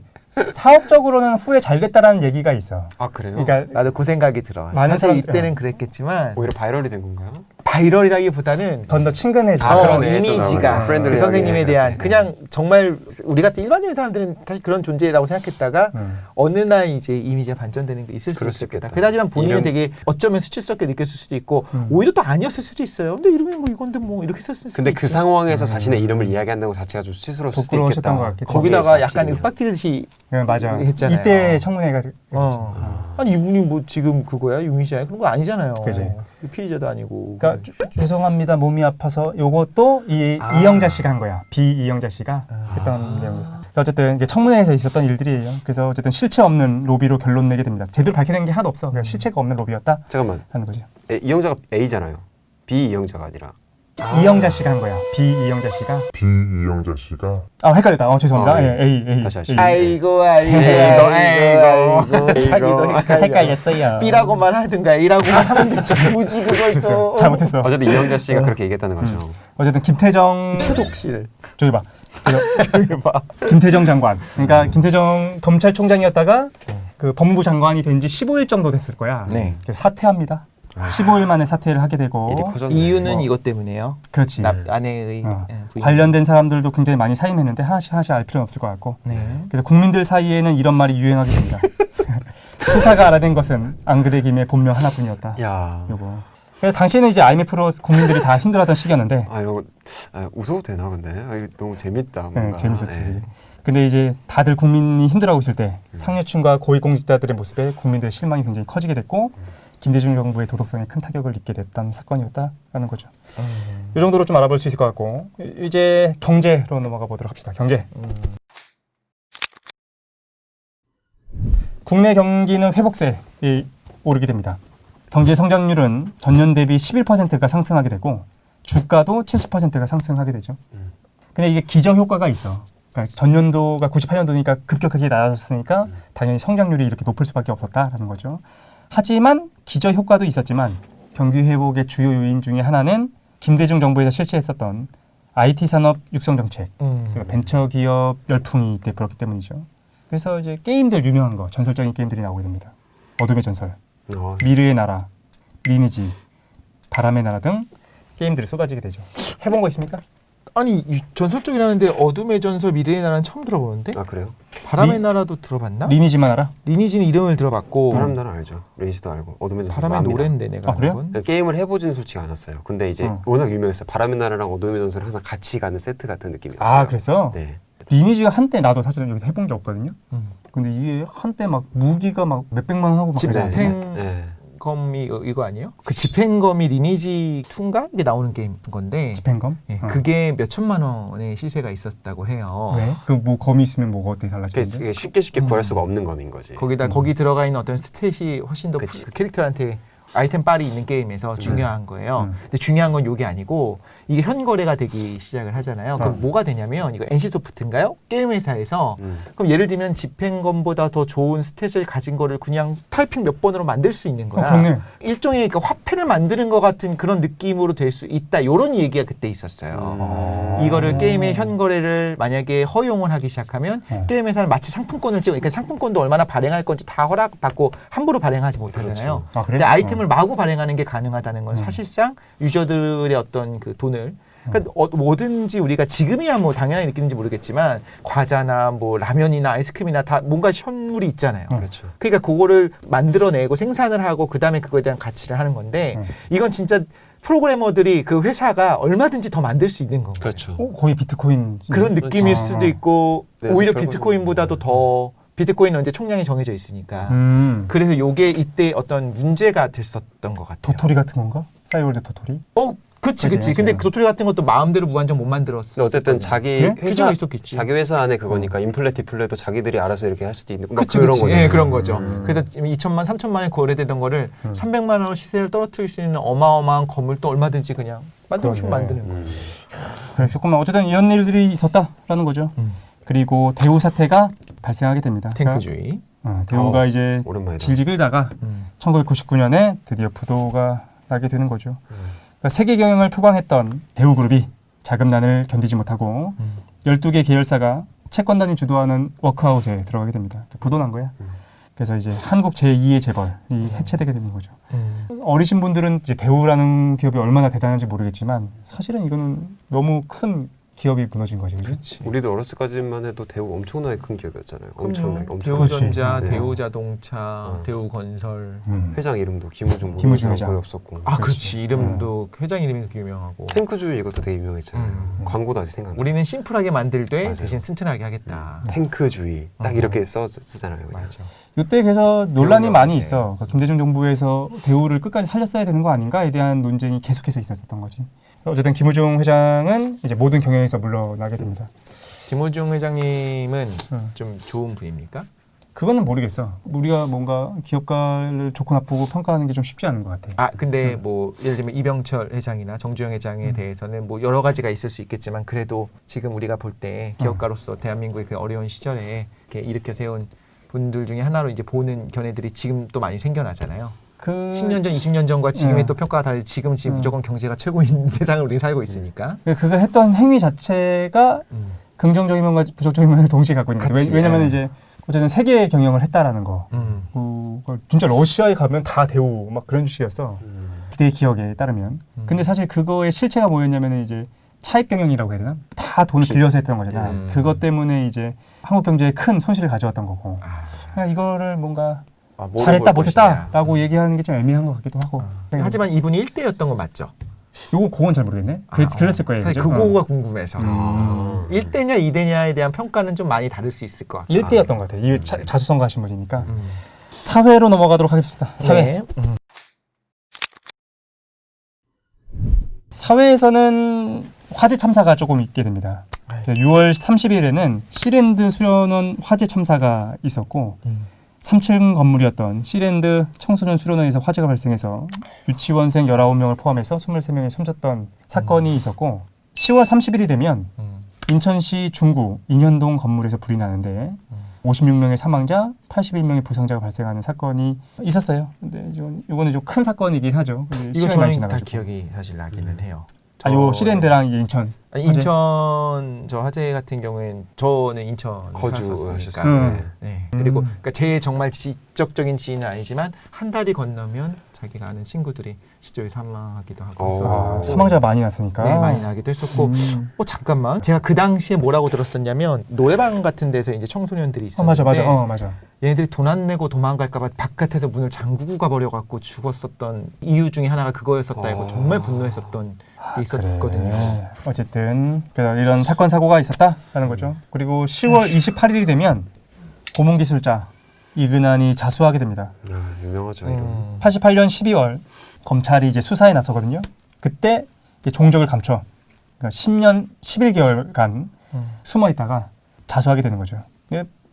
사업적으로는 후에 잘 됐다라는 얘기가 있어. 아 그래요? 그러니까 나도 그 생각이 들어. 많은 사실 사람들- 이때는 그랬겠지만 오히려 바이럴이 된 건가요? 바이럴이라기보다는 더 친근해져. 그러네. 이미지가 좀 프렌들리하게. 그 선생님에 대한 네. 그냥 정말 우리 같은 일반적인 사람들은 사실 그런 존재라고 생각했다가 어느 날 이제 이미지가 반전되는 게 있을 수 그럴 수 있겠다. 있겠다. 그다지만 본인은 이름- 되게 어쩌면 수치스럽게 느꼈을 수도 있고 오히려 또 아니었을 수도 있어요. 근데 이름이 뭐 이건데 뭐 이렇게 썼을 수도 근데 그 있지. 상황에서 자신의 이름을 이야기한다는 것 자체가 좀 수치스러울 수도 부끄러우셨던 있겠다. 것 같기도 하고. 거기다가 거기에서 약간 하필이면. 윽박지르듯이 맞아. 했잖아요. 이때 청문회가 아니 이분이 뭐 지금 그거야 유미시야 그런 거 아니잖아요. 그지. 피의자도 아니고. 그러니까 죄송합니다. 몸이 아파서 요것도 이영자 씨가 한 거야. 이영자 씨가 했던 내용이었어. 그러니까 어쨌든 이게 청문회에서 있었던 일들이에요. 그래서 어쨌든 실체 없는 로비로 결론 내게 됩니다. 제대로 밝혀낸 게 하나도 없어. 그냥 실체가 없는 로비였다 잠깐만. 하는 거죠. 이영자가 A잖아요. B 이영자가 아니라. 이영자 씨가 한 거야. 이영자 씨가. 이영자 씨가 헷갈렸다. 죄송합니다. A. 다시 하시죠. 아이고 자기도 헷갈렸어요. B라고만 하든가 A라고만 하면 되지. 굳이 그걸 또 잘못했어. 어쨌든 이영자 씨가 그렇게 얘기했다는 거죠. 어쨌든 김태정 최독실. 저기 봐. 저기 봐. 김태정 장관. 그러니까 김태정 검찰총장이었다가 그 법무부 장관이 된 지 15일 정도 됐을 거야. 네. 그래서 사퇴합니다. 15일 만에 사퇴를 하게 되고. 일이 커졌네. 이유는 이것 때문에요. 그렇지. 아내의 부인. 관련된 사람들도 굉장히 많이 사임했는데 하나씩 알 필요는 없을 것 같고. 네. 그래서 국민들 사이에는 이런 말이 유행하게 됩니다. 수사가 알아낸 것은 앙드레 김의 본명 하나뿐이었다. 야. 요거. 그래서 당시에는 이제 IMF로 국민들이 다 힘들어하던 시기였는데. 이거 웃어도 되나 근데? 이거 너무 재밌다. 뭔가. 재밌었지. 네. 근데 이제 다들 국민이 힘들어하고 있을 때 상류층과 고위공직자들의 모습에 국민들의 실망이 굉장히 커지게 됐고 김대중 정부의 도덕성에 큰 타격을 입게 됐던 사건이었다라는 거죠. 이 정도로 좀 알아볼 수 있을 것 같고 이제 경제로 넘어가 보도록 합시다. 경제. 국내 경기는 회복세에 오르게 됩니다. 경제 성장률은 전년 대비 11%가 상승하게 되고 주가도 70%가 상승하게 되죠. 근데 이게 기저 효과가 있어. 그러니까 전년도가 98년도니까 급격하게 낮아졌으니까 당연히 성장률이 이렇게 높을 수밖에 없었다라는 거죠. 하지만 기저 효과도 있었지만 경기 회복의 주요 요인 중에 하나는 김대중 정부에서 실시했었던 IT 산업 육성 정책, 그리고 벤처기업 열풍이 이때 불었기 때문이죠. 그래서 이제 게임들 유명한 거, 전설적인 게임들이 나오게 됩니다. 어둠의 전설, 미르의 나라, 리니지, 바람의 나라 등 게임들이 쏟아지게 되죠. 해본 거 있습니까? 아니 전설적이라는데 어둠의 전설 미래의 나라는 처음 들어보는데 아 그래요? 바람의 나라도 들어봤나? 리니지만 알아? 리니지는 이름을 들어봤고 바람 나라 알죠. 레이지도 알고 어둠의 전설 바람의 압니다. 노래인데 내가 아, 그래요? 아는 건. 게임을 해보지는 솔직히 않았어요. 근데 이제 워낙 유명했어요. 바람의 나라랑 어둠의 전설이 항상 같이 가는 세트 같은 느낌이었어요. 아, 그랬어? 네. 리니지가 한때 나도 사실 여기서 해본 게 없거든요. 근데 이게 한때 막 무기가 막 몇백만 원 하고 막 집행 그러잖아요. 네. 검이 이거 아니에요? 그 집행검이 리니지 2인가? 이게 나오는 게임 건데 집행검? 예, 그게 몇 천만 원의 시세가 있었다고 해요. 왜? 그 뭐 검이 있으면 뭐가 어떻게 달라지는데? 그게 쉽게 구할 수가 없는 검인 거지. 거기다 거기 들어가 있는 어떤 스탯이 훨씬 더 그치. 그 캐릭터한테 아이템 빨이 있는 게임에서 중요한 거예요. 근데 중요한 건 이게 아니고 이게 현거래가 되기 시작을 하잖아요. 그럼 뭐가 되냐면 이거 NC소프트인가요? 게임 회사에서 그럼 예를 들면 집행검보다 더 좋은 스탯을 가진 거를 그냥 타이핑 몇 번으로 만들 수 있는 거야. 그렇네. 일종의 그러니까 화폐를 만드는 것 같은 그런 느낌으로 될 수 있다. 이런 얘기가 그때 있었어요. 이거를 게임의 현거래를 만약에 허용을 하기 시작하면 게임 회사는 마치 상품권을 찍어, 그러니까 상품권도 얼마나 발행할 건지 다 허락받고 함부로 발행하지 못하잖아요. 아, 그래? 근데 아이템을 마구 발행하는 게 가능하다는 건 사실상 유저들의 어떤 그 돈을 그러니까 뭐든지 우리가 지금이야 뭐 당연하게 느끼는지 모르겠지만 과자나 뭐 라면이나 아이스크림이나 다 뭔가 현물이 있잖아요. 그렇죠. 그러니까 그거를 만들어내고 생산을 하고 그다음에 그거에 대한 가치를 하는 건데 이건 진짜 프로그래머들이 그 회사가 얼마든지 더 만들 수 있는 건가요? 그렇죠. 거의 비트코인 그런 느낌일 수도 있고 네, 오히려 결국은 비트코인보다도 더 비트코인은 언제 총량이 정해져 있으니까 그래서 요게 이때 어떤 문제가 됐었던 것 같아요. 도토리 같은 건가? 싸이월드 도토리? 그치. 그치, 근데 맞아요. 그 도토리 같은 것도 마음대로 무한정 못 만들었어. 근데 어쨌든 자기 그래? 규제가 회사 있었겠지. 자기 회사 안에 그거니까 인플레 디플레도 자기들이 알아서 이렇게 할 수도 있는 막 그치, 그런 그치. 거죠. 예, 그런 거죠. 그래서 2천만, 3천만에 거래되던 거를 300만 원 시세를 떨어뜨릴 수 있는 어마어마한 건물 또 얼마든지 그냥 만들고 싶으면 그러네. 만드는 거예요. 그래, 조금만 어쨌든 이런 일들이 있었다라는 거죠. 그리고 대우 사태가 발생하게 됩니다. 탱크주의. 대우가 이제 오랜만이다. 질질 끌다가 1999년에 드디어 부도가 나게 되는 거죠. 그러니까 세계 경영을 표방했던 대우그룹이 자금난을 견디지 못하고 12개 계열사가 채권단이 주도하는 워크아웃에 들어가게 됩니다. 부도 난 거야. 그래서 이제 한국 제2의 재벌이 해체되게 되는 거죠. 어리신 분들은 이제 대우라는 기업이 얼마나 대단한지 모르겠지만 사실은 이거는 너무 큰 기업이 무너진 거죠. 그죠? 그렇지. 우리도 어렸을 까지만 해도 대우 엄청나게 큰 기업이었잖아요. 엄청나게 대우전자, 그렇지. 대우자동차, 대우건설. 회장 이름도 김우중 김우중 회장. 거의 없었고. 아, 그렇지. 이름도 회장 이름이 그렇게 유명하고. 탱크주의 이것도 되게 유명했잖아요. 광고도 아직 생각나. 우리는 심플하게 만들되 맞아요. 대신 튼튼하게 하겠다. 탱크주의 딱 이렇게 쓰잖아요. 그냥. 맞아. 이때 그래서 논란이 대우가 많이 문제. 있어. 그러니까 김대중 정부에서 대우를 끝까지 살렸어야 되는 거 아닌가에 대한 논쟁이 계속해서 있었던 거지. 어쨌든 김우중 회장은 이제 모든 경영에서 물러나게 됩니다. 김우중 회장님은 좀 좋은 분입니까? 그거는 모르겠어. 우리가 뭔가 기업가를 좋고 나쁘고 평가하는 게 좀 쉽지 않은 것 같아. 아 근데 뭐 예를 들면 이병철 회장이나 정주영 회장에 대해서는 뭐 여러 가지가 있을 수 있겠지만 그래도 지금 우리가 볼 때 기업가로서 대한민국의 그 어려운 시절에 이렇게 일으켜 세운 분들 중에 하나로 이제 보는 견해들이 지금 또 많이 생겨나잖아요. 10년 전, 20년 전과 지금의 또 평가가 다르지. 지금 무조건 경제가 최고인 세상을 우리 살고 있으니까. 그가 했던 행위 자체가 긍정적인 면과 부정적인 면을 동시에 갖고 있는 거죠. 왜냐하면 이제 어쨌든 세계 경영을 했다라는 거. 진짜 러시아에 가면 다 대우 막 그런 식이었어. 내 기억에 따르면. 근데 사실 그거의 실체가 뭐였냐면 이제 차입 경영이라고 해야 되나? 다 돈을 빌려서 했던 거잖아. 그것 때문에 이제 한국 경제에 큰 손실을 가져왔던 거고. 그러니까 이거를 뭔가 잘했다 못했다라고 얘기하는 게 좀 애매한 것 같기도 하고. 하지만 이분이 1대였던 건 맞죠? 요거 그건 잘 모르겠네. 그랬을 거예요. 사실 그죠? 그거가 궁금해서 1대냐 2대냐에 대한 평가는 좀 많이 다를 수 있을 것 같아요. 1대였던 것 같아요. 이 자수성가 하신 분이니까. 사회로 넘어가도록 하겠습니다. 사회. 네. 사회에서는 화재 참사가 조금 있게 됩니다. 6월 30일에는 시랜드 수련원 화재 참사가 있었고 3층 건물이었던 시랜드 청소년 수련원에서 화재가 발생해서 유치원생 19명을 포함해서 23명이 숨졌던 사건이 있었고 10월 30일이 되면 인천시 중구 인현동 건물에서 불이 나는데 56명의 사망자, 81명의 부상자가 발생하는 사건이 있었어요. 근데 이거는 좀 큰 사건이긴 하죠. 이거 저는 다 기억이 사실 나기는 해요. 요 시랜드랑 이게 인천. 아니, 인천 저 화재 같은 경우엔 저는 인천 거주하셨으니까. 살았었으니까. 네. 네. 그리고 그러니까 제 정말 직접적인 지인은 아니지만 한 달이 건너면 자기가 아는 친구들이 실제로 사망하기도 하고 있어서 사망자가 많이 났으니까. 네, 많이 나기도 했었고 잠깐만 제가 그 당시에 뭐라고 들었었냐면 노래방 같은 데서 이제 청소년들이 있었는데 맞아. 얘네들이 돈 안 내고 도망갈까봐 바깥에서 문을 잠그고 가버려갖고 죽었었던 이유 중에 하나가 그거였었다 이거 정말 분노했었던 게 있었거든요. 그래. 어쨌든 이런 사건 사고가 있었다라는 거죠. 그리고 10월 28일이 되면 고문기술자 이근한이 자수하게 됩니다. 유명하죠. 이름. 88년 12월 검찰이 이제 수사에 나서거든요. 그때 이제 종적을 감춰 그러니까 10년 11개월간 숨어 있다가 자수하게 되는 거죠.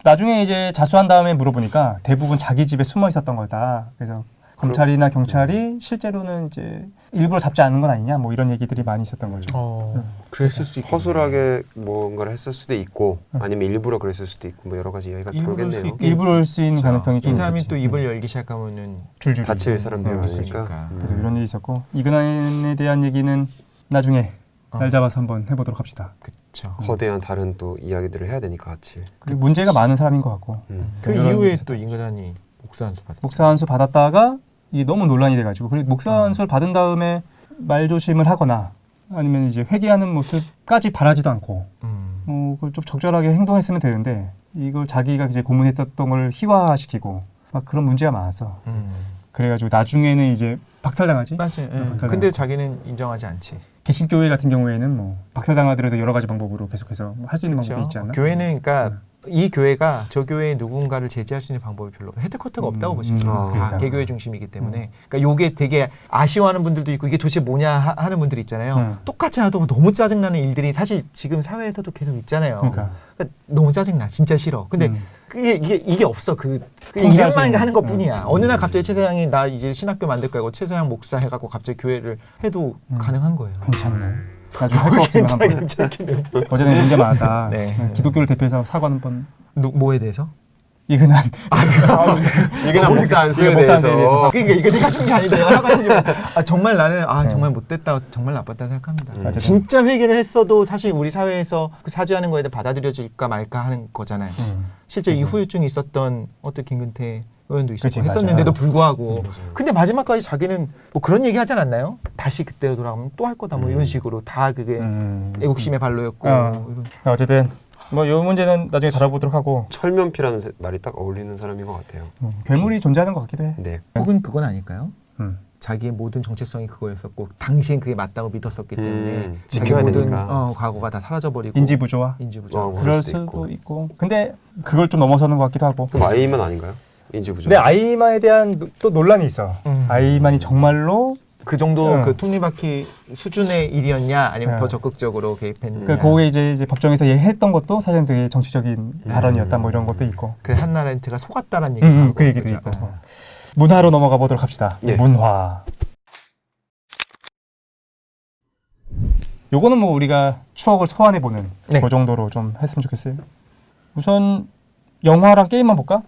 나중에 이제 자수한 다음에 물어보니까 대부분 자기 집에 숨어 있었던 거다. 그래서 검찰이나 경찰이 실제로는 이제 일부러 잡지 않은 건 아니냐 뭐 이런 얘기들이 많이 있었던 거죠. 그랬을 수 있겠네요. 허술하게 뭔가를 했을 수도 있고 아니면 일부러 그랬을 수도 있고 뭐 여러 가지 이야기가 돌겠네요. 일부러 수 있는 가능성이 좀 이 사람이 있겠지. 또 입을 열기 시작하면은 줄줄이 다칠 사람들이 있으니까. 많으니까. 그래서 이런 일이 있었고 이근한에 대한 얘기는 나중에 날 잡아서 한번 해보도록 합시다. 그렇죠. 거대한 다른 또 이야기들을 해야 되니까 같이. 그리고 문제가 많은 사람인 것 같고 그 이런 이후에 일이 또 이근한이 목사 한수 받았죠. 목사 한수 받았다가 이 너무 논란이 돼가지고 그리고 목사 한수를 받은 다음에 말조심을 하거나 아니면 이제 회개하는 모습까지 바라지도 않고 그걸 좀 적절하게 행동했으면 되는데 이걸 자기가 이제 고문했던 걸 희화시키고 막 그런 문제가 많았어. 그래가지고 나중에는 이제 박탈당하지. 맞아요. 박탈당하고. 근데 자기는 인정하지 않지. 개신교회 같은 경우에는 뭐 박탈당하더라도 여러 가지 방법으로 계속해서 할 수 있는 방법이 있지 않나? 교회는 그러니까 이 교회가 저 교회의 누군가를 제재할 수 있는 방법이 별로 헤드커트가 없다고 보시면 돼요. 다 그러니까. 개교회 중심이기 때문에 그러니까 요게 되게 아쉬워하는 분들도 있고 이게 도대체 뭐냐 하는 분들이 있잖아요. 똑같이 하도 너무 짜증나는 일들이 사실 지금 사회에서도 계속 있잖아요. 그러니까. 너무 짜증나. 진짜 싫어. 근데 이게 없어. 통제할 수 이름만 있는. 하는 것뿐이야. 어느 날 갑자기 최서양이 나 이제 신학교 만들 거고 최서양 목사 해갖고 갑자기 교회를 해도 가능한 거예요. 괜찮네. 나중에 할 거 없으면 한번. 괜찮기는. 어제는 문제 많았다. 네. 기독교를 대표해서 사과 한번. 뭐에 대해서? 이근한. 이근한 목사 안수에 목사 안수에 대해서. 그러니까 이거 내가 준 게 아니다. 정말 나는 정말 못됐다, 정말 나빴다 생각합니다. 진짜 회개를 했어도 사실 우리 사회에서 그 사죄하는 거에 대해 받아들여질까 말까 하는 거잖아요. 실제 이 후유증이 있었던 어떤 김근태 의원도 있었고 그치, 했었는데도 맞아. 불구하고 근데 마지막까지 자기는 뭐 그런 얘기 하지 않았나요? 다시 그때로 돌아가면 또 할 거다 뭐 이런 식으로 다 그게 애국심의 발로였고 이런. 어쨌든 뭐 이 문제는 나중에 다뤄보도록 하고 철면피라는 말이 딱 어울리는 사람인 것 같아요. 괴물이 존재하는 것 같기도 해. 네. 혹은 그건 아닐까요? 자기의 모든 정체성이 그거였었고 당시엔 그게 맞다고 믿었었기 때문에 자기 지켜야 모든 되니까. 과거가 다 사라져버리고 인지부조화. 인지부조. 그럴 수도 있고. 근데 그걸 좀 넘어서는 것 같기도 하고. 그럼 아이만 아닌가요? 인지부조. 근데 아이만에 대한 또 논란이 있어. 아이만이 정말로 그 정도 그 톱니바퀴 수준의 일이었냐 아니면 더 적극적으로 개입했느냐. 그거에 이제 법정에서 얘기했던 것도 사실은 되게 정치적인 발언이었다 뭐 이런 것도 있고. 그 한나 렌트가 속았다라는 얘기도 하고 그 얘기도 그죠? 있고. 문화로 넘어가 보도록 합시다. 예. 문화. 요거는 뭐 우리가 추억을 소환해 보는 네. 그 정도로 좀 했으면 좋겠어요. 우선 영화랑 게임만 볼까?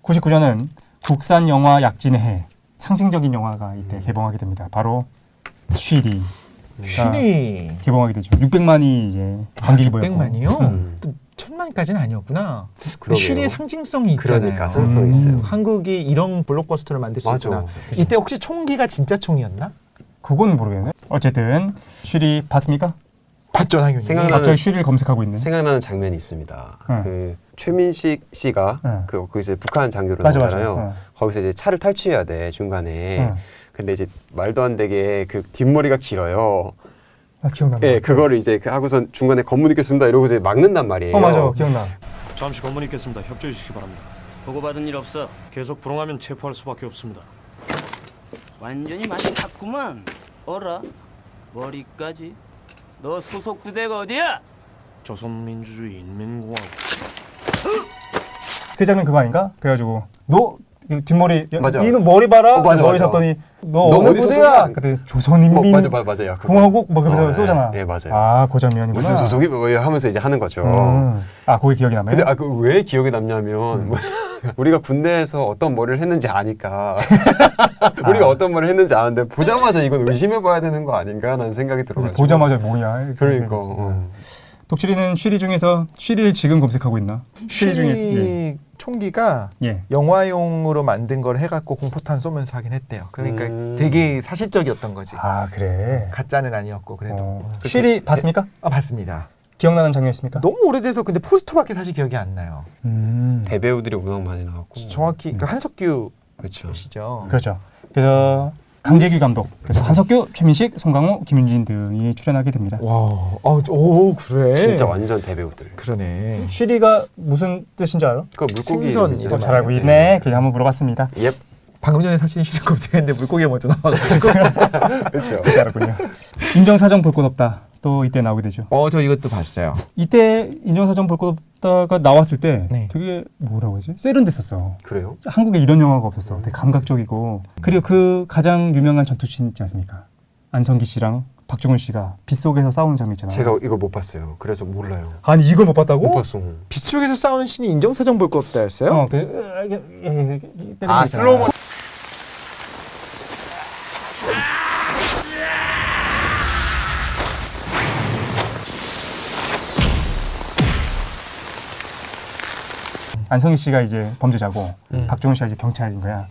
99년은 국산 영화 약진의 해. 상징적인 영화가 이때 개봉하게 됩니다. 바로 쉬리. 쉬리 개봉하게 되죠. 600만이 이제 관객이 모였고. 600만이요? 또 1000만까지는 아니었구나. 그러게요. 쉬리의 상징성이 있잖아요. 그러니까 상징성이 있어요. 한국이 이런 블록버스터를 만들 수 맞아. 있구나. 이때 혹시 총기가 진짜 총이었나? 그건 모르겠네. 어쨌든 쉬리 봤습니까? 봤죠 당연히. 갑자기 쉬리를 검색하고 있는. 생각나는 장면이 있습니다. 응. 그 최민식 씨가 응. 거기서 북한 장교로 맞아, 나오잖아요. 맞아. 응. 거기서 이제 차를 탈취해야 돼 중간에. 응. 근데 이제 말도 안 되게 그 뒷머리가 길어요. 기억나. 예, 그거를 이제 하고선 중간에 검문 있겠습니다 이러고 이제 막는단 말이에요. 맞아, 기억나. 잠시 검문 있겠습니다. 협조해 주시기 바랍니다. 보고받은 일 없어. 계속 불응하면 체포할 수밖에 없습니다. 완전히 맛이 갔구만. 어라? 머리까지? 너 소속 부대가 어디야? 조선민주주의 인민공화국. 그 장면 그거 아닌가? 그래가지고 너 그 뒷머리 맞아. 이는 머리 봐라. 맞아, 머리 맞아. 잡더니 너 너 어느 어디서 부대야? 쏘냐? 그때 조선인민 맞아요. 그거. 공화국 뭐 그러면서 예, 쏘잖아. 예, 맞아요. 아, 그 장면이구나. 무슨 소속이 뭐 하면서 이제 하는 거죠. 아, 거기 기억이 남아요? 근데 그 왜 기억에 남냐면 우리가 군대에서 어떤 머리를 했는지 아니까 우리가 어떤 머리를 했는지 아는데 보자마자 이건 의심해봐야 되는 거 아닌가라는 생각이 들어가지고 보자마자 뭐야. 그러니까 독실이는 쉬리 중에서 쉬리를 지금 검색하고 있나? 쉬리 중에서 쉬리 총기가 예. 영화용으로 만든 걸 해갖고 공포탄 쏘면서 하긴 했대요. 그러니까 되게 사실적이었던 거지. 아, 그래. 가짜는 아니었고 그래도. 쉬리 봤습니까? 아 봤습니다. 기억나는 장면 있습니까? 너무 오래돼서 근데 포스터밖에 사실 기억이 안 나요. 대배우들이 워낙 많이 나왔고 정확히 그러니까 한석규 그렇죠. 씨죠. 그렇죠. 그래서 강재규 감독, 그래서 한석규, 최민식, 송강호, 김윤진 등이 출연하게 됩니다. 와, 오 그래. 진짜 완전 대배우들. 그러네. 쉬리가 무슨 뜻인지 알아? 그 물고기 생선 이름이잖아요. 이거 잘 알고 있네. 그냥 한번 물어봤습니다. 예. 방금 전에 사실 쉬리 검색했는데 물고기가 먼저 나와가지고. 그렇죠. 잘 알았군요. 인정사정 볼 것 없다. 또 이때 나오게 되죠. 저 이것도 봤어요. 이때 인정사정 볼 것 없다가 나왔을 때 네. 되게 뭐라고 하지? 세련됐었어. 그래요? 한국에 이런 영화가 없었어. 되게 감각적이고. 그리고 그 가장 유명한 전투씬 있지 않습니까? 안성기 씨랑 박중훈 씨가 빗속에서 싸우는 장면 있잖아요. 제가 이걸 못 봤어요. 그래서 몰라요. 아니 이걸 못 봤다고? 못 봤어. 빗속에서 싸우는 신이 인정사정 볼 거 없다였어요? 슬로우 안성기 씨가 이제 범죄자고 박중훈 씨가 이제 경찰인 거야.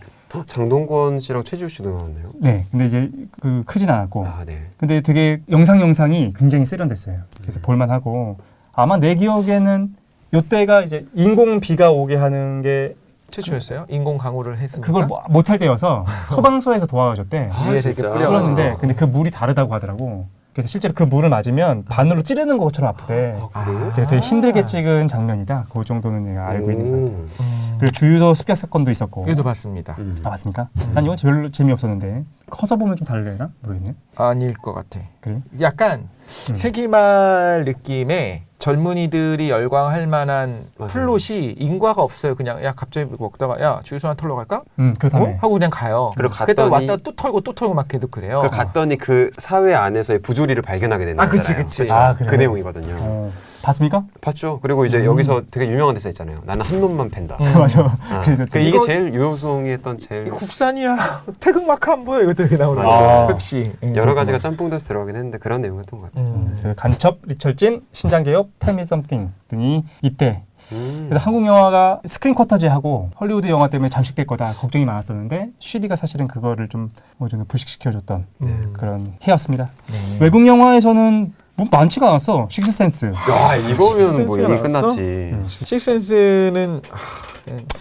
장동건 씨랑 최지우 씨도 나왔네요. 네, 근데 이제 그 크진 않았고. 아, 네. 근데 되게 영상이 굉장히 세련됐어요. 그래서 볼만하고 아마 내 기억에는 요때가 이제 인공 비가 오게 하는 게 최초였어요? 인공 강우를 했습니까? 그걸 못할 때여서 소방서에서 도와줬대. 아, 위에 진짜? 되게 뿌려가지고. 그러는데 근데 그 물이 다르다고 하더라고. 그래서 실제로 그 물을 맞으면 바늘로 찌르는 것처럼 아프대. 그래요? 되게 힘들게 찍은 장면이다. 그 정도는 내가 알고 있는 것 같아요. 오. 그리고 주유소 습격 사건도 있었고. 이것도 봤습니다. 아, 맞습니까? 난 이건 별로 재미없었는데 커서 보면 좀 다르려나? 모르겠네. 아닐 것 같아. 그래? 약간 세기말 느낌의 젊은이들이 열광할 만한 맞아요. 플롯이 인과가 없어요. 그냥 야 갑자기 먹다가 야 주유소 하나 털러 갈까? 그렇다며. 하고 그냥 가요. 그리고 그랬다가 갔더니 왔다가 또 털고 막 계속 그래요. 그 갔더니 그 사회 안에서의 부조리를 발견하게 되는 아, 그치, 거잖아요. 그치. 그죠? 아, 그래요? 그 내용이거든요. 봤습니까? 봤죠. 그리고 이제 여기서 되게 유명한 데서 있잖아요. 나는 한 놈만 팬다. 맞아. 아, 그래서 그 이게 이거- 제일 유효송이 했던 제일 이거 국산이야. 태극마크 안 보여. 이것도 이렇게 나오는 아. 거예요. 펩시. 여러 가지가 짬뽕돼서 들어가긴 했는데 그런 내용이었던 것 같아요. 그 간첩, 리철진, 신장개업, 텔미 썸띵 등이 이때 음. 그래서 한국 영화가 스크린 쿼터제하고 헐리우드 영화 때문에 잠식될 거다 걱정이 많았었는데 쉬리가 사실은 그거를 좀 불식시켜줬던 그런 해였습니다. 네. 외국 영화에서는 뭐 많지가 않았어. 식스센스. 야 이거면 뭐 식센스가 얘기 나왔어? 끝났지. 식센스는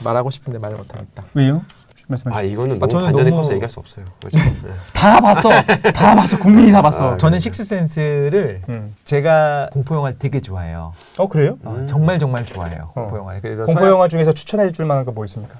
말하고 싶은데 말을 못하겠다. 왜요? 말씀하세요. 아 이거는 아, 너무 저는 반전이 너무- 커서 얘기할 수 없어요. 그렇죠? 네. 다 봤어. 다 봤어. 국민이 다 봤어. 아, 저는 식스센스를 제가 공포 영화를 되게 좋아해요. 그래요? 정말 좋아해요. 공포 영화. 그래서 공포 영화 중에서 추천해 줄 만한 거 뭐 있습니까?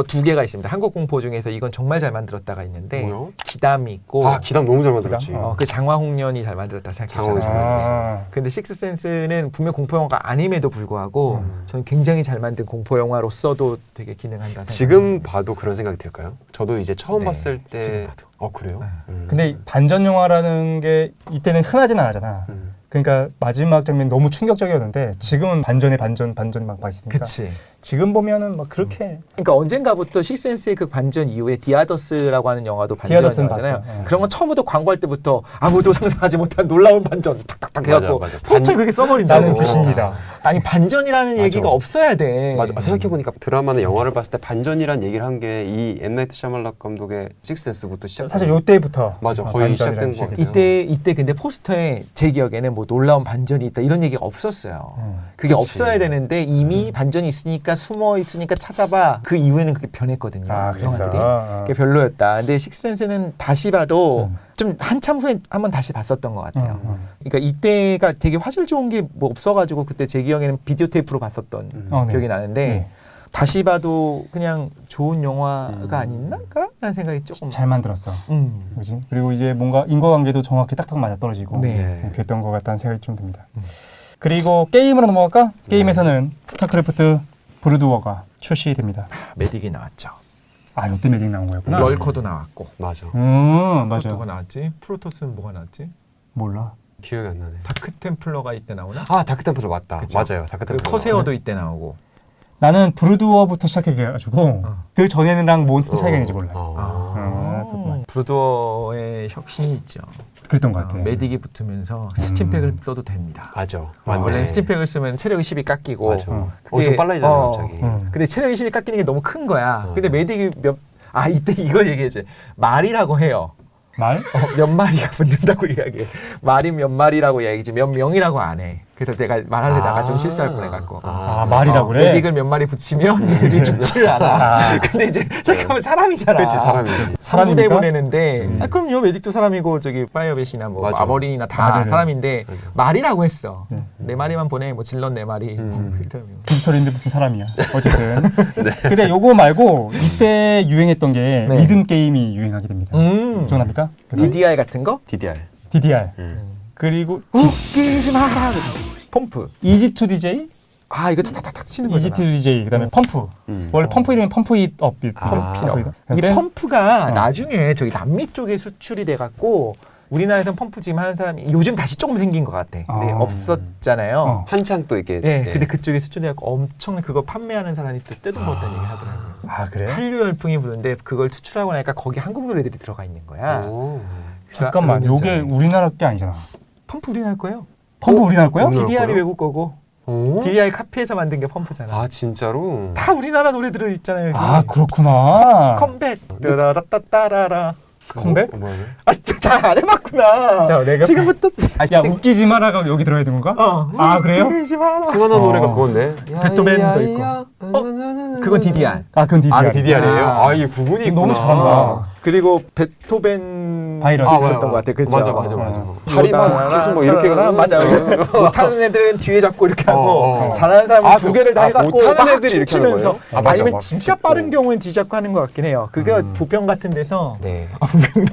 두 개가 있습니다. 한국 공포 중에서 이건 정말 잘 만들었다가 있는데 뭐요? 기담이 있고 아 기담 너무 잘 만들었지. 그 장화홍련이 잘 만들었다 장화홍련이 생각해요. 잘 만들었어요. 근데 식스센스는 분명 공포 영화가 아님에도 불구하고 저는 굉장히 잘 만든 공포 영화로서도 되게 기능한다. 지금 봐도 그런 생각이 들까요? 저도 이제 처음 네, 봤을 때. 지금 봐도. 그래요? 근데 반전 영화라는 게 이때는 흔하지는 않았잖아. 그러니까 마지막 장면 너무 충격적이었는데 지금은 반전에 반전 막 있으니까. 그치. 지금 보면은 막 그렇게 그러니까 언젠가부터 식센스의 그 반전 이후에 디아더스라고 하는 영화도 반전 디아더스는 영화잖아요. 봤어요. 그런 건 처음부터 광고할 때부터 아무도 상상하지 못한 놀라운 반전 탁탁탁 해갖고 맞아. 포스터에 그렇게 써버린다고. 나는 귀신이다. 아니 반전이라는 맞아. 얘기가 없어야 돼. 맞아. 생각해보니까 드라마나 영화를 봤을 때 반전이란 얘기를 한 게 이 M 나이트 샤말라 감독의 식스센스부터 시작. 사실 요때부터 맞아. 거의 반전이라는 시작된 것 식이. 같아요. 이때 근데 포스터에 제 기억에는 뭐 놀라운 반전이 있다 이런 얘기가 없었어요. 그게 그치. 없어야 되는데 이미 반전이 있으니까 숨어 있으니까 찾아봐. 그 이후에는 그렇게 변했거든요. 아, 그랬어. 영화들이. 그게 별로였다. 근데 식스센스는 다시 봐도 좀 한참 후에 한번 다시 봤었던 것 같아요. 그러니까 이때가 되게 화질 좋은 게 뭐 없어가지고 그때 제 기억에는 비디오 테이프로 봤었던 네. 기억이 나는데 네. 다시 봐도 그냥 좋은 영화가 아닌가? 라는 생각이 조금. 잘 만들었어. 음. 그지? 그리고 이제 뭔가 인과관계도 정확히 딱딱 맞아 떨어지고 네. 그랬던 것 같다는 생각이 좀 듭니다. 그리고 게임으로 넘어갈까? 게임에서는 스타크래프트 브루드워가 출시됩니다. 메딕이 나왔죠. 아, 요때 메딕 나온 거였구나. 럴커도 나왔고. 맞아. 또 맞아. 뭐가 나왔지? 프로토스는 뭐가 나왔지? 몰라. 기억이 안 나네. 다크 템플러가 이때 나오나? 아 다크템플러 맞다. 그쵸? 맞아요. 다크템플러. 커세어도 이때 나오고. 나는 브루드워부터 시작해가지고 그 전에랑 뭔 차이가 있는지 몰라. 그렇구만. 브루드워의 혁신이 있죠. 그랬던 것 같아. 메딕이 붙으면서 스팀팩을 써도 됩니다. 맞아. 원래 스팀팩을 쓰면 체력이 10이 깎이고. 맞아. 그게- 엄청 빨라지잖아요 갑자기. 근데 체력이 10이 깎이는 게 너무 큰 거야. 근데 메딕이 이때 이걸 얘기해줘. 말이라고 해요. 말? 몇 마리가 붙는다고 이야기해. 말이 몇 마리라고 이야기지 몇 명이라고 안 해. 그래서 내가 말하려다가 좀 실수할 뻔해갖고. 말이라고 그래? 메딕을 몇 마리 붙이면 애들이 죽지를 않아. 근데 이제 생각하면 사람이잖아. 그렇지 사람이지. 부대 사람입니까? 보내는데 그럼요 메딕도 사람이고 저기 파이어벳이나 뭐 맞아. 아버린이나 다 맞아요. 사람인데 맞아. 말이라고 했어. 네 마리만 보내 뭐 질럿 네 마리. 그렇다며. 디지털인데 무슨 사람이야. 어쨌든. 근데 요거 말고 이때 유행했던 게 네. 리듬 게임이 유행하게 됩니다. 기억납니까? DDR 같은 거? DDR. DDR. 그리고 웃기지 마라. 펌프. EG2DJ, 이거 탁탁탁 치는 거잖아. EG2DJ, 그다음에 펌프. 원래 펌프 이름이 펌프잇업. 이 펌프가 나중에 저기 남미 쪽에 수출이 돼갖고 우리나라에서는 펌프 지금 하는 사람이 요즘 다시 조금 생긴 것 같아. 근데 없었잖아요. 한창 또 이렇게. 네, 근데 그쪽에 수출해갖고 엄청 그거 판매하는 사람이 또 뜯어먹었다는 얘기 하더라고요. 그래? 한류 열풍이 부는데 그걸 수출하고 나니까 거기 한국 노래들이 들어가 있는 거야. 오. 잠깐만, 그런 요게 문제네. 우리나라 게 아니잖아. 펌프 우리나라 거예요. 펌프 우리나라 거야? 우리나라 DDR이 거요? 외국 거고 오? DDR 카피해서 만든 게 펌프잖아. 아 진짜로? 다 우리나라 노래들 있잖아요. 여기. 그렇구나. 컴백. 따라따따라라. 컴백? 뭐야? 다 안 해봤구나. 자, 내가 지금부터. 야, 웃기지 마라가 여기 들어야 되는 건가? 그래요? 웃기지 마라. 생각나는 노래가 그건데. 베토벤도 있고. 그건 DDR. 그건 DDR. 아 DDR이에요? 이게 구분이 있구나. 너무 잘한다. 그리고 베토벤 바이러스. 있었던 것 같아. 그죠? 맞아. 다리 막 계속 뭐 이렇게 따라라라. 맞아. 못하는 애들은 뒤에 잡고 이렇게 하고 잘하는 사람은 두 개를 다 해갖고 못하는 막 애들이 이렇게 하는 춤추면서 거예요? 맞아, 아니면 막 진짜 짚고. 빠른 경우엔 뒤잡고 하는 것 같긴 해요. 그게 부평 같은 데서 네.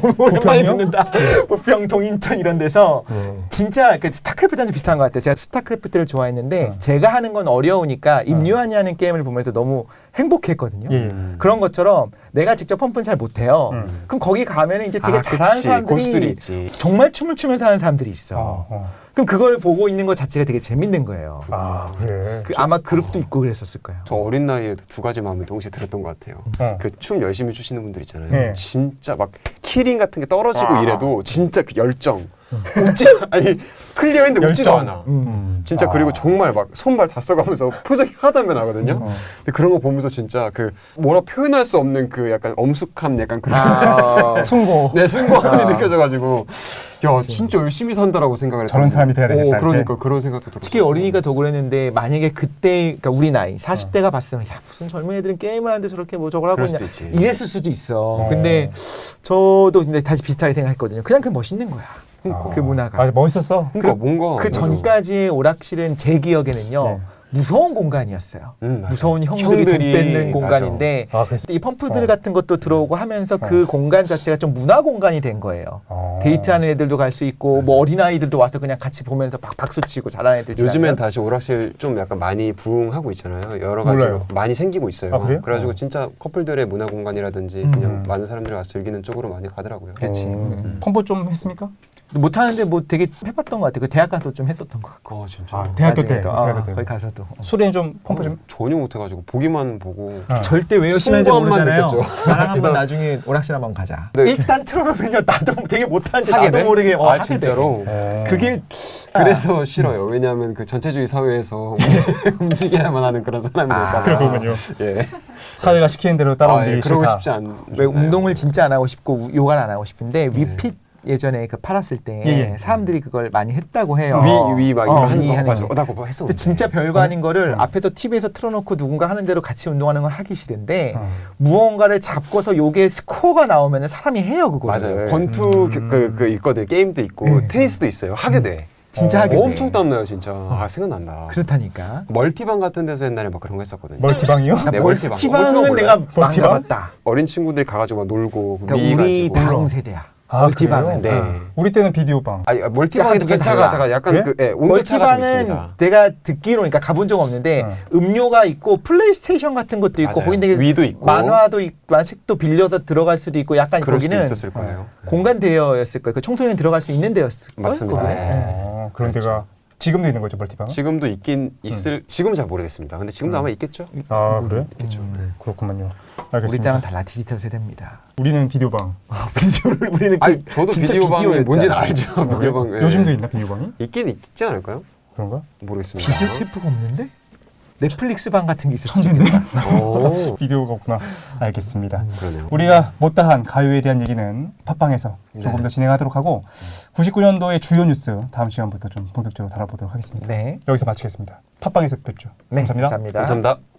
너무 오랜만에 부평이요? 듣는다. 부평, 동인천 이런 데서 진짜 그 스타크래프트랑 비슷한 것 같아요. 제가 스타크래프트를 좋아했는데 제가 하는 건 어려우니까 임요한이 하는 게임을 보면서 너무 행복했거든요. 예. 그런 것처럼 내가 직접 펌프는 잘 못해요. 그럼 거기 가면 이제 되게 잘하는 그치. 고수들이 사람들이 있지. 정말 춤을 추면서 하는 사람들이 있어. 그럼 그걸 보고 있는 것 자체가 되게 재밌는 거예요. 그래. 아마 그룹도 있고 그랬었을 거예요. 저 어린 나이에도 두 가지 마음을 동시에 들었던 것 같아요. 그 춤 열심히 추시는 분들 있잖아요. 네. 진짜 막 키링 같은 게 떨어지고 이래도 진짜 그 열정. 웃지 아니 클리어인데 웃지도 열정. 않아. 진짜 그리고 정말 막 손발 다 써가면서 표정이 하나도 안 나거든요. 근데 그런 거 보면서 진짜 그 뭐라 표현할 수 없는 그 약간 엄숙함 약간 그런 숭고. 네 순고함이 느껴져가지고 야 진짜 열심히 산다라고 생각을 저런 사람이 돼야 되겠지, 나한테. 그러니까 그런 생각도 들었어요. 특히 어린이가 더 그랬는데 만약에 그때 그러니까 우리 나이 40대가 봤으면 야 무슨 젊은 애들은 게임을 하는데 저렇게 뭐 저걸 하고 그럴 있냐 수도 있지. 이랬을 수도 있어. 근데 저도 근데 다시 비슷하게 생각했거든요. 그냥 그 멋있는 거야. 그 문화가. 맞아, 멋있었어. 그러니까 뭔가 그 전까지의 오락실은 제 기억에는요. 네. 무서운 공간이었어요. 맞아. 무서운 형들이 돈 뺏는 맞아. 공간인데 그랬어. 이 펌프들 같은 것도 들어오고 하면서 그 공간 자체가 좀 문화 공간이 된 거예요. 데이트하는 애들도 갈 수 있고 뭐 어린아이들도 와서 그냥 같이 보면서 막 박수 치고 잘하는 애들 요즘엔 지나면. 다시 오락실 좀 약간 많이 부흥하고 있잖아요. 여러 가지로 몰라요. 많이 생기고 있어요. 그래요? 그래가지고 진짜 커플들의 문화 공간이라든지 그냥 많은 사람들이 와서 즐기는 쪽으로 많이 가더라고요. 그렇지. 펌프 좀 했습니까? 못하는데 뭐 되게 해봤던 것 같아요. 그 대학 가서 좀 했었던 것 같고. 진짜 대학교 때. 나중에도. 대학교 때. 거기 가서도. 술에 좀 펌프 좀. 전혀 못해가지고 보기만 보고 절대 왜 열심히 하는지 순고함만 모르잖아요. 느꼈죠. 나랑 한번 나중에 오락실 한번 가자. 네. 일단 틀어놓으면요. 나도 되게 못하는데 하게 나도 돼? 모르게 하게 진짜로? 돼. 그게 그래서 싫어요. 왜냐하면 그 전체주의 사회에서 움직여야만 하는 그런 사람들일까 봐. 그렇군요. 예. 사회가 시키는 대로 따라오기 그러고 싫다. 싶지 않. 왜 운동을 진짜 안 하고 싶고 요가를 안 하고 싶은데 위핏 예전에 그 팔았을 때 예. 사람들이 그걸 많이 했다고 해요. 위막 이런 하는 위 거 하는 맞아. 거. 나 그거 했어. 근데 진짜 별거 아닌 거를 앞에서 TV에서 틀어놓고 누군가 하는 대로 같이 운동하는 건 하기 싫은데 무언가를 잡고서 요게 스코어가 나오면 사람이 해요 그거를. 맞아요. 권투 그 있거든. 게임도 있고 테니스도 있어요. 하게 돼. 진짜 하게 돼. 엄청 땀나요 진짜. 생각난다. 그렇다니까. 멀티방 같은 데서 옛날에 막 그런 거 했었거든요. 멀티방이요? 네, 멀티방은 멀티방 내가 몰라요? 안 가봤다. 어린 친구들이 가가지고 막 놀고 그러니까 우리 가지고. 방 세대야. 멀티방은. 그래요? 네. 우리 때는 비디오방. 아니 멀티방이 약간 잠깐 약간 그래? 그 온도차가 좀 멀티방은 있습니다. 제가 듣기로 그러니까 가본 적 없는데 음료가 있고 플레이스테이션 같은 것도 있고 맞아요. 거기 되게 위도 있고 만화도 있고 책도 빌려서 들어갈 수도 있고 약간 그럴 수도 거기는 있었을 거예요. 공간 대여였을 거예요. 그 청소년 들어갈 수 있는 데였을 거예요. 맞습니다. 거기는. 네. 그런 데가 지금도 있는 거죠, 멀티방? 지금도 있긴 있을 지금은 잘 모르겠습니다. 근데 지금도 아마 있겠죠. 아, 그래? 있겠죠. 그렇군요. 우리 알겠습니다. 때는 달라 디지털 세대입니다. 우리는 비디오방. 비디오를 우리는 아니 저도 진짜 비디오방이 비디오였잖아. 뭔지는 알죠. 비디오방. 예. 요즘도 있나, 비디오방이? 있긴 있지 않을까요? 그런가? 모르겠습니다. 비디오 테이프가 없는데? 넷플릭스 방 같은 게 있을 수도 있겠다. 오, 비디오가 없구나. 알겠습니다. 그러네요. 우리가 못다한 가요에 대한 얘기는 팟빵에서 조금 네. 더 진행하도록 하고 99년도의 주요 뉴스 다음 시간부터 좀 본격적으로 다뤄보도록 하겠습니다. 네. 여기서 마치겠습니다. 팟빵에서 뵙죠. 네. 감사합니다. 감사합니다. 감사합니다.